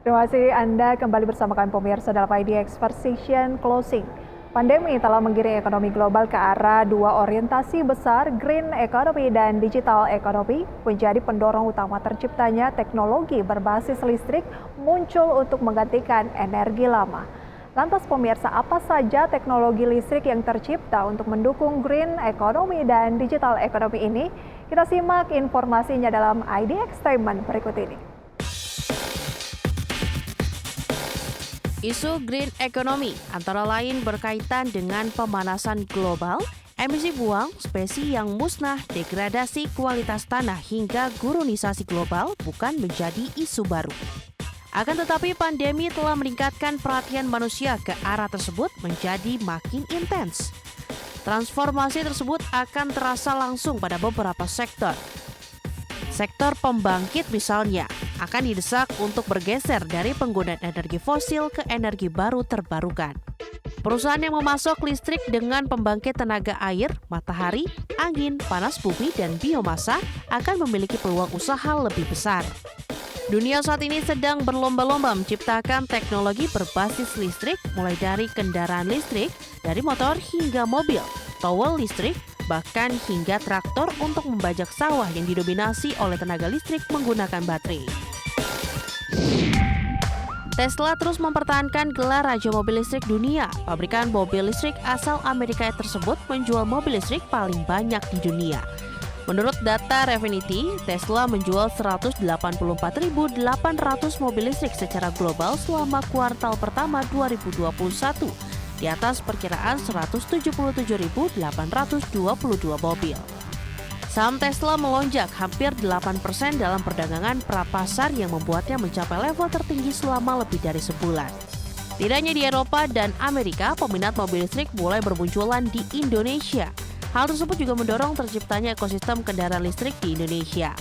Terima kasih Anda kembali bersama kami pemirsa dalam IDX Precision Closing. Pandemi telah menggiring ekonomi global ke arah dua orientasi besar, green economy dan digital economy, menjadi pendorong utama terciptanya teknologi berbasis listrik muncul untuk menggantikan energi lama. Lantas pemirsa, apa saja teknologi listrik yang tercipta untuk mendukung green economy dan digital economy ini? Kita simak informasinya dalam IDX Statement berikut ini. Isu green economy antara lain berkaitan dengan pemanasan global, emisi buang, spesies yang musnah, degradasi kualitas tanah hingga gurunisasi global bukan menjadi isu baru. Akan tetapi pandemi telah meningkatkan perhatian manusia ke arah tersebut menjadi makin intens. Transformasi tersebut akan terasa langsung pada beberapa sektor. Sektor pembangkit misalnya akan didesak untuk bergeser dari penggunaan energi fosil ke energi baru terbarukan. Perusahaan yang memasok listrik dengan pembangkit tenaga air, matahari, angin, panas bumi, dan biomasa akan memiliki peluang usaha lebih besar. Dunia saat ini sedang berlomba-lomba menciptakan teknologi berbasis listrik, mulai dari kendaraan listrik, dari motor hingga mobil, tower listrik, bahkan hingga traktor untuk membajak sawah yang didominasi oleh tenaga listrik menggunakan baterai. Tesla terus mempertahankan gelar Raja Mobil Listrik Dunia. Pabrikan mobil listrik asal Amerika tersebut menjual mobil listrik paling banyak di dunia. Menurut data Refinity, Tesla menjual 184.800 mobil listrik secara global selama kuartal pertama 2021, di atas perkiraan 177.822 mobil. Saham Tesla melonjak hampir 8% dalam perdagangan prapasar yang membuatnya mencapai level tertinggi selama lebih dari sebulan. Tidak hanya di Eropa dan Amerika, peminat mobil listrik mulai bermunculan di Indonesia. Hal tersebut juga mendorong terciptanya ekosistem kendaraan listrik di Indonesia.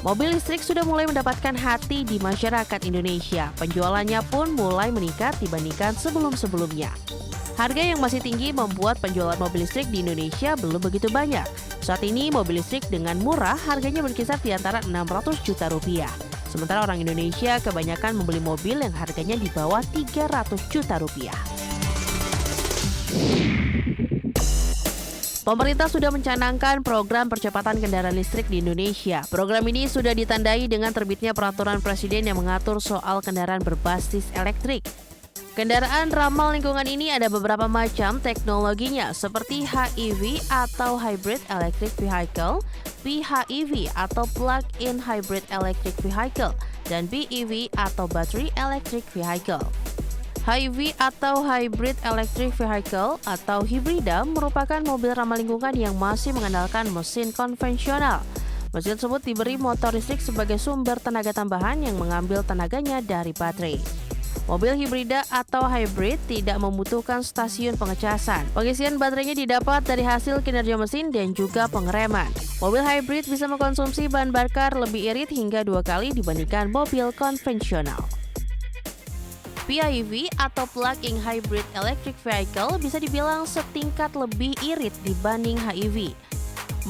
Mobil listrik sudah mulai mendapatkan hati di masyarakat Indonesia. Penjualannya pun mulai meningkat dibandingkan sebelum-sebelumnya. Harga yang masih tinggi membuat penjualan mobil listrik di Indonesia belum begitu banyak. Saat ini mobil listrik dengan murah harganya berkisar di antara 600 juta rupiah. Sementara orang Indonesia kebanyakan membeli mobil yang harganya di bawah 300 juta rupiah. Pemerintah sudah mencanangkan program percepatan kendaraan listrik di Indonesia. Program ini sudah ditandai dengan terbitnya peraturan presiden yang mengatur soal kendaraan berbasis elektrik. Kendaraan ramah lingkungan ini ada beberapa macam teknologinya seperti HEV atau Hybrid Electric Vehicle, PHEV atau Plug-in Hybrid Electric Vehicle, dan BEV atau Battery Electric Vehicle. HEV atau Hybrid Electric Vehicle atau hibrida merupakan mobil ramah lingkungan yang masih mengandalkan mesin konvensional. Mesin tersebut diberi motor listrik sebagai sumber tenaga tambahan yang mengambil tenaganya dari baterai. Mobil hibrida atau hybrid tidak membutuhkan stasiun pengecasan. Pengisian baterainya didapat dari hasil kinerja mesin dan juga pengereman. Mobil hybrid bisa mengkonsumsi bahan bakar lebih irit hingga 2 kali dibandingkan mobil konvensional. PHEV atau Plug-in Hybrid Electric Vehicle bisa dibilang setingkat lebih irit dibanding HEV.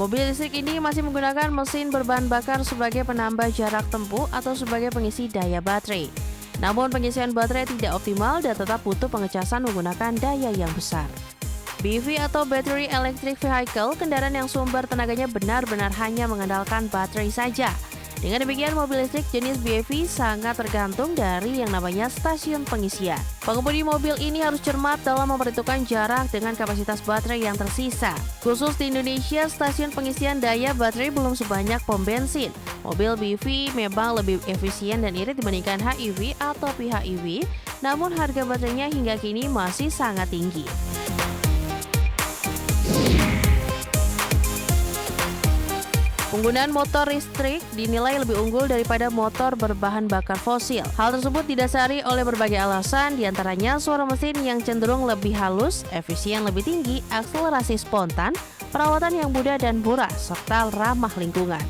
Mobil listrik ini masih menggunakan mesin berbahan bakar sebagai penambah jarak tempuh atau sebagai pengisi daya baterai. Namun pengisian baterai tidak optimal dan tetap butuh pengecasan menggunakan daya yang besar. BEV atau Battery Electric Vehicle, kendaraan yang sumber tenaganya benar-benar hanya mengandalkan baterai saja. Dengan demikian, mobil listrik jenis BEV sangat tergantung dari yang namanya stasiun pengisian. Pengemudi mobil ini harus cermat dalam memperhitungkan jarak dengan kapasitas baterai yang tersisa. Khusus di Indonesia, stasiun pengisian daya baterai belum sebanyak pom bensin. Mobil BEV memang lebih efisien dan irit dibandingkan HEV atau PHEV, namun harga baterainya hingga kini masih sangat tinggi. Penggunaan motor listrik dinilai lebih unggul daripada motor berbahan bakar fosil. Hal tersebut didasari oleh berbagai alasan, diantaranya suara mesin yang cenderung lebih halus, efisien lebih tinggi, akselerasi spontan, perawatan yang mudah dan murah, serta ramah lingkungan.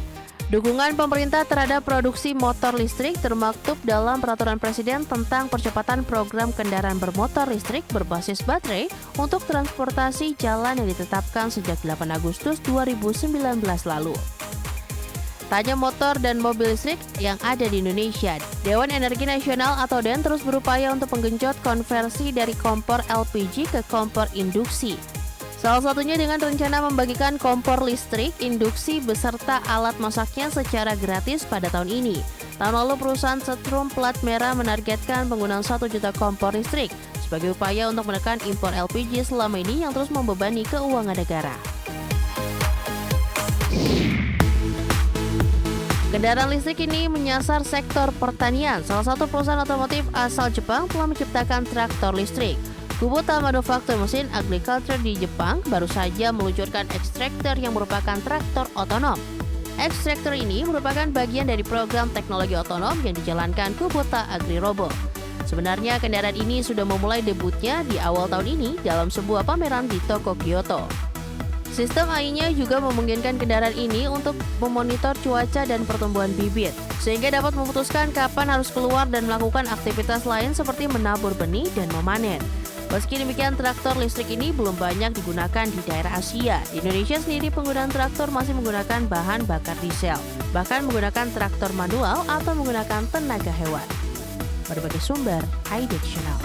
Dukungan pemerintah terhadap produksi motor listrik termaktub dalam Peraturan Presiden tentang percepatan program kendaraan bermotor listrik berbasis baterai untuk transportasi jalan yang ditetapkan sejak 8 Agustus 2019 lalu. Tak hanya motor dan mobil listrik yang ada di Indonesia, Dewan Energi Nasional atau DEN terus berupaya untuk menggenjot konversi dari kompor LPG ke kompor induksi. Salah satunya dengan rencana membagikan kompor listrik induksi beserta alat masaknya secara gratis pada tahun ini. Tahun lalu perusahaan Setrum Plat Merah menargetkan penggunaan 1 juta kompor listrik sebagai upaya untuk menekan impor LPG selama ini yang terus membebani keuangan negara. Kendaraan listrik ini menyasar sektor pertanian. Salah satu perusahaan otomotif asal Jepang telah menciptakan traktor listrik. Kubota Manufaktur Mesin Agriculture di Jepang baru saja meluncurkan X-Tractor yang merupakan traktor otonom. X-Tractor ini merupakan bagian dari program teknologi otonom yang dijalankan Kubota AgriRobo. Sebenarnya kendaraan ini sudah memulai debutnya di awal tahun ini dalam sebuah pameran di toko Kyoto. Sistem AI-nya juga memungkinkan kendaraan ini untuk memonitor cuaca dan pertumbuhan bibit, sehingga dapat memutuskan kapan harus keluar dan melakukan aktivitas lain seperti menabur benih dan memanen. Meski demikian, traktor listrik ini belum banyak digunakan di daerah Asia. Di Indonesia sendiri penggunaan traktor masih menggunakan bahan bakar diesel, bahkan menggunakan traktor manual atau menggunakan tenaga hewan. Berbagai sumber, iDictional.